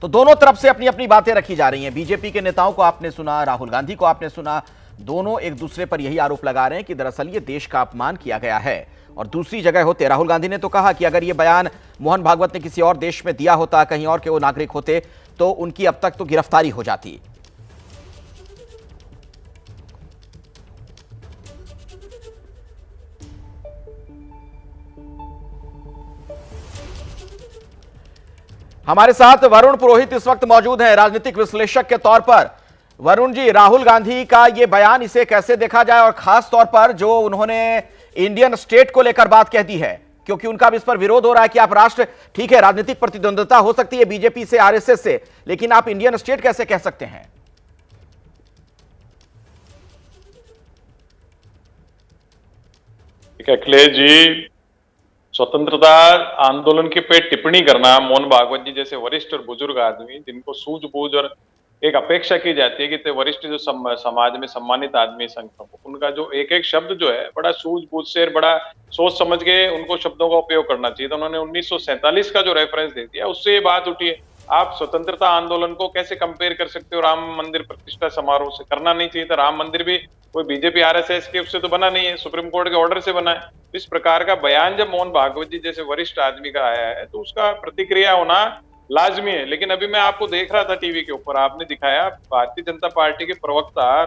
तो दोनों तरफ से अपनी अपनी बातें रखी जा रही हैं। बीजेपी के नेताओं को आपने सुना, राहुल गांधी को आपने सुना, दोनों एक दूसरे पर यही आरोप लगा रहे हैं कि दरअसल ये देश का अपमान किया गया है। और दूसरी जगह होते, राहुल गांधी ने तो कहा कि अगर ये बयान मोहन भागवत ने किसी और देश में दिया होता, कहीं और के वो नागरिक होते, तो उनकी अब तक तो गिरफ्तारी हो जाती। हमारे साथ वरुण पुरोहित इस वक्त मौजूद हैं, राजनीतिक विश्लेषक के तौर पर। वरुण जी, राहुल गांधी का यह बयान, इसे कैसे देखा जाए, और खास तौर पर जो उन्होंने इंडियन स्टेट को लेकर बात कह दी है, क्योंकि उनका भी इस पर विरोध हो रहा है कि आप राष्ट्र, ठीक है राजनीतिक प्रतिद्वंद्विता हो सकती है बीजेपी से, आरएसएस से, लेकिन आप इंडियन स्टेट कैसे कह सकते हैं? अखिलेश जी, स्वतंत्रता आंदोलन के पे टिप्पणी करना, मोहन भागवत जी जैसे वरिष्ठ और बुजुर्ग आदमी जिनको सूझबूझ और एक अपेक्षा की जाती है कि वरिष्ठ जो समाज में सम्मानित आदमी उनका जो एक एक शब्द जो है बड़ा सूझबूझ से, बड़ा सोच समझ के उनको शब्दों का उपयोग करना चाहिए। तो उन्होंने 1947 का जो रेफरेंस दे दिया, उससे ये बात उठी है। आप स्वतंत्रता आंदोलन को कैसे कंपेयर कर सकते हो राम मंदिर प्रतिष्ठा समारोह से? करना नहीं चाहिए था। राम मंदिर भी कोई बीजेपी आरएसएस के उससे तो बना नहीं है, सुप्रीम कोर्ट के ऑर्डर से बना है। इस प्रकार का बयान जब मोहन भागवत जी जैसे वरिष्ठ आदमी का आया है तो उसका प्रतिक्रिया होना लाजमी है। लेकिन अभी मैं आपको देख रहा था टीवी के ऊपर, आपने दिखाया भारतीय जनता पार्टी के प्रवक्ता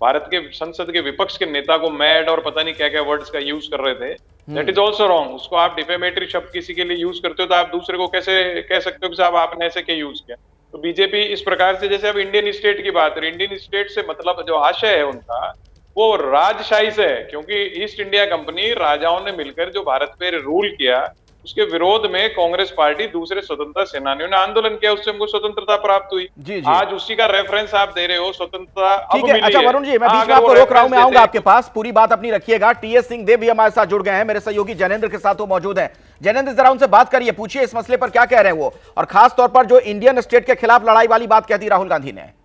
भारत के संसद के विपक्ष के नेता को मैड और पता नहीं क्या क्या वर्ड्स का यूज कर रहे थे। That is also wrong. उसको आप डिफेमेटरी शब्द किसी के लिए यूज करते हो तो आप दूसरे को कैसे कह सकते हो कि साहब आपने ऐसे क्या यूज किया? तो बीजेपी इस प्रकार से, जैसे अब इंडियन स्टेट की बात है, इंडियन स्टेट से मतलब जो आशय है उनका वो राजशाही से है, क्योंकि ईस्ट इंडिया कंपनी राजाओं ने मिलकर जो भारत पे रूल किया उसके विरोध में कांग्रेस पार्टी, दूसरे स्वतंत्रता सेनानियों ने आंदोलन किया, उससे हमको स्वतंत्रता प्राप्त हुई। जी जी। आज उसी का रेफरेंस आप दे रहे हो, स्वतंत्रता अब मिली है। अच्छा वरुण जी, मैं बीच में आपको रोक रहा हूं, मैं आऊंगा आपके पास, पूरी बात अपनी रखिएगा। टीएस सिंहदेव भी हमारे साथ जुड़ गए हैं, मेरे सहयोगी जैनेंद्र के साथ वो मौजूद हैं। जैनेंद्र, जरा उनसे बात करिए, पूछिए इस मसले पर क्या कह रहे हैं वो, और खास तौर पर जो इंडियन स्टेट के खिलाफ लड़ाई वाली बात कह दी राहुल गांधी ने।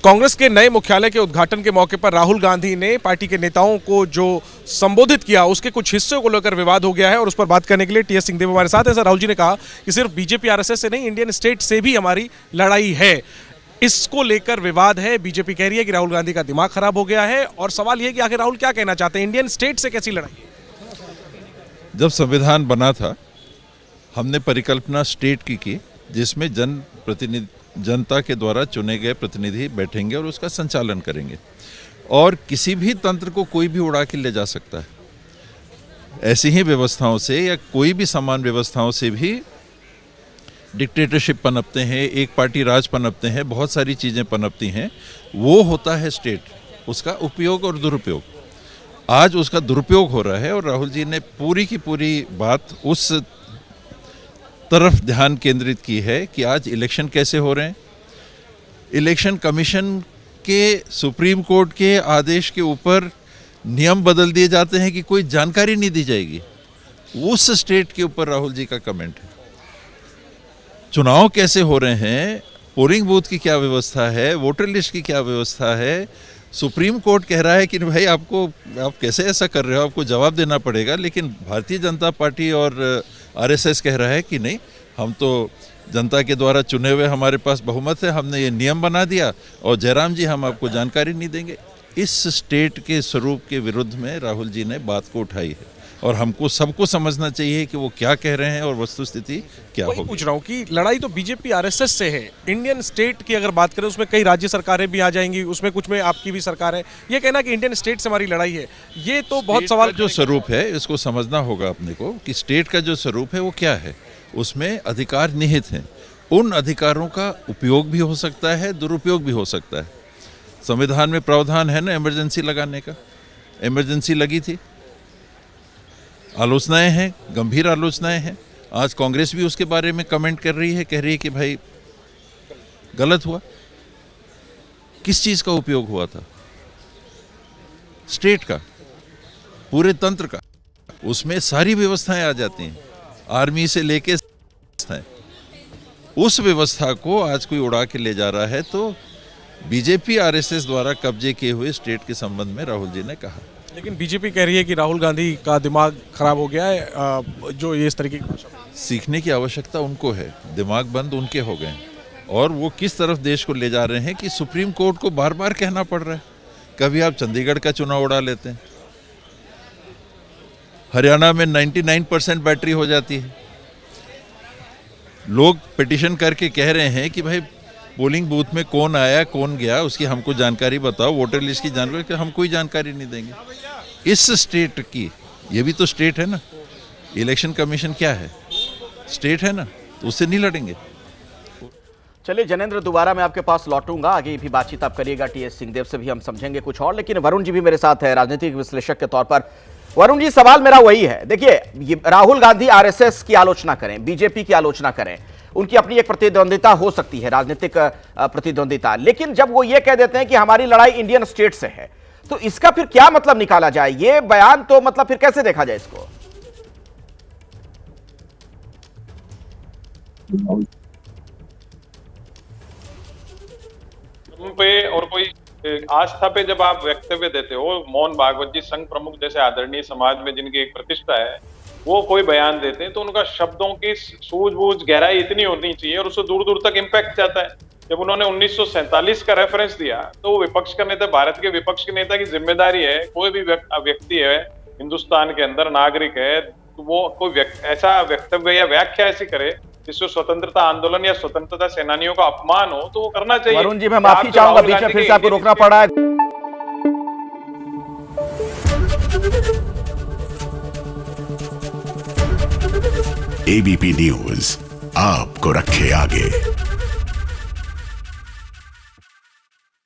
कांग्रेस के नए मुख्यालय के उद्घाटन के मौके पर राहुल गांधी ने पार्टी के नेताओं को जो संबोधित किया उसके कुछ हिस्सों को लेकर विवाद हो गया है, और उस पर बात करने के लिए टीएस सिंहदेव हमारे साथ है। सर, राहुल जी ने कहा कि सिर्फ बीजेपी आरएसएस से नहीं, इंडियन स्टेट से भी हमारी लड़ाई है, इसको लेकर विवाद है। बीजेपी कह रही है कि राहुल गांधी का दिमाग खराब हो गया है, और सवाल यह कि आखिर राहुल क्या कहना चाहते हैं, इंडियन स्टेट से कैसी लड़ाई? जब संविधान बना था हमने परिकल्पना स्टेट की जिसमें जनता के द्वारा चुने गए प्रतिनिधि बैठेंगे और उसका संचालन करेंगे, और किसी भी तंत्र को कोई भी उड़ा के ले जा सकता है। ऐसी ही व्यवस्थाओं से या कोई भी समान व्यवस्थाओं से भी डिक्टेटरशिप पनपते हैं, एक पार्टी राज पनपते हैं, बहुत सारी चीज़ें पनपती हैं। वो होता है स्टेट, उसका उपयोग और दुरुपयोग। आज उसका दुरुपयोग हो रहा है, और राहुल जी ने पूरी की पूरी बात उस तरफ ध्यान केंद्रित की है कि आज इलेक्शन कैसे हो रहे हैं। इलेक्शन कमीशन के सुप्रीम कोर्ट के आदेश के ऊपर नियम बदल दिए जाते हैं कि कोई जानकारी नहीं दी जाएगी। उस स्टेट के ऊपर राहुल जी का कमेंट है। चुनाव कैसे हो रहे हैं, पोलिंग बूथ की क्या व्यवस्था है, वोटर लिस्ट की क्या व्यवस्था है, सुप्रीम कोर्ट कह रहा है कि भाई आप कैसे ऐसा कर रहे हो, आपको जवाब देना पड़ेगा। लेकिन भारतीय जनता पार्टी और आरएसएस कह रहा है कि नहीं, हम तो जनता के द्वारा चुने हुए, हमारे पास बहुमत है, हमने ये नियम बना दिया और जयराम जी हम आपको जानकारी नहीं देंगे। इस स्टेट के स्वरूप के विरुद्ध में राहुल जी ने बात को उठाई है, और हमको सबको समझना चाहिए कि वो क्या कह रहे हैं और वस्तुस्थिति क्या होगी। पूछ रहा हूँ कि लड़ाई तो बीजेपी आरएसएस से है, इंडियन स्टेट की अगर बात करें उसमें कई राज्य सरकारें भी आ जाएंगी, उसमें कुछ में आपकी भी सरकार है। ये कहना कि इंडियन स्टेट से हमारी लड़ाई है, ये तो बहुत सवाल। जो स्वरूप है इसको समझना होगा अपने को कि स्टेट का जो स्वरूप है वो क्या है। उसमें अधिकार निहित हैं, उन अधिकारों का उपयोग भी हो सकता है, दुरुपयोग भी हो सकता है। संविधान में प्रावधान है ना इमरजेंसी लगाने का, इमरजेंसी लगी थी, आलोचनाएं हैं, गंभीर आलोचनाएं हैं। आज कांग्रेस भी उसके बारे में कमेंट कर रही है, कह रही है कि भाई गलत हुआ। किस चीज़ का उपयोग हुआ था? स्टेट का, पूरे तंत्र का। उसमें सारी व्यवस्थाएं आ जाती हैं, आर्मी से लेके उस व्यवस्था को आज कोई उड़ा के ले जा रहा है। तो बीजेपी आरएसएस द्वारा कब्जे किए हुए स्टेट के संबंध में राहुल जी ने कहा। लेकिन बीजेपी कह रही है कि राहुल गांधी का दिमाग खराब हो गया है, जो ये इस तरीके की भाषा बोलते हैं। सीखने की आवश्यकता उनको है, दिमाग बंद उनके हो गए हैं और वो किस तरफ देश को ले जा रहे हैं कि सुप्रीम कोर्ट को बार बार कहना पड़ रहा है। कभी आप चंडीगढ़ का चुनाव उड़ा लेते हैं, हरियाणा में 99% बैटरी हो जाती है, लोग पिटीशन करके कह रहे हैं कि भाई पोलिंग बूथ में कौन आया कौन गया उसकी हमको जानकारी बताओ, वोटर लिस्ट की जानकारी, हम कोई जानकारी नहीं देंगे। इस स्टेट की, ये भी तो स्टेट है ना, इलेक्शन कमीशन क्या है, स्टेट है ना, तो उससे नहीं लड़ेंगे। चलिए जनेंद्र, दोबारा मैं आपके पास लौटूंगा, आगे भी बातचीत आप करिएगा, टीएस सिंहदेव से भी हम समझेंगे कुछ और, लेकिन वरुण जी भी मेरे साथ है राजनीतिक विश्लेषक के तौर पर। वरुण जी, सवाल मेरा वही है, देखिए राहुल गांधी आरएसएस की आलोचना करें, बीजेपी की आलोचना करें, उनकी अपनी एक प्रतिद्वंदिता हो सकती है, राजनीतिक प्रतिद्वंदिता, लेकिन जब वो ये कह देते हैं कि हमारी लड़ाई इंडियन स्टेट से है, तो इसका फिर क्या मतलब निकाला जाए? ये बयान तो मतलब फिर कैसे देखा जाए इसको? उन पे और कोई आस्था पे जब आप वक्तव्य देते हो, मोहन भागवत जी संघ प्रमुख जैसे आदरणीय समाज में जिनकी एक प्रतिष्ठा है, वो कोई बयान देते हैं तो उनका शब्दों की सूझबूझ गहराई इतनी होनी चाहिए और उससे दूर दूर तक इम्पैक्ट जाता है। जब उन्होंने 1947 का रेफरेंस दिया तो वो विपक्ष का नेता, भारत के विपक्ष के नेता की जिम्मेदारी है, कोई भी व्यक्ति है हिंदुस्तान के अंदर, नागरिक है, तो वो कोई ऐसा वक्तव्य या व्याख्या ऐसी करे जिससे स्वतंत्रता आंदोलन या स्वतंत्रता सेनानियों का अपमान हो, तो वो करना चाहिए। वरुण जी, मैं माफी चाहूंगा, बीच में फिर से आपको रोकना पड़ा है। एबीपी न्यूज आपको रखे आगे।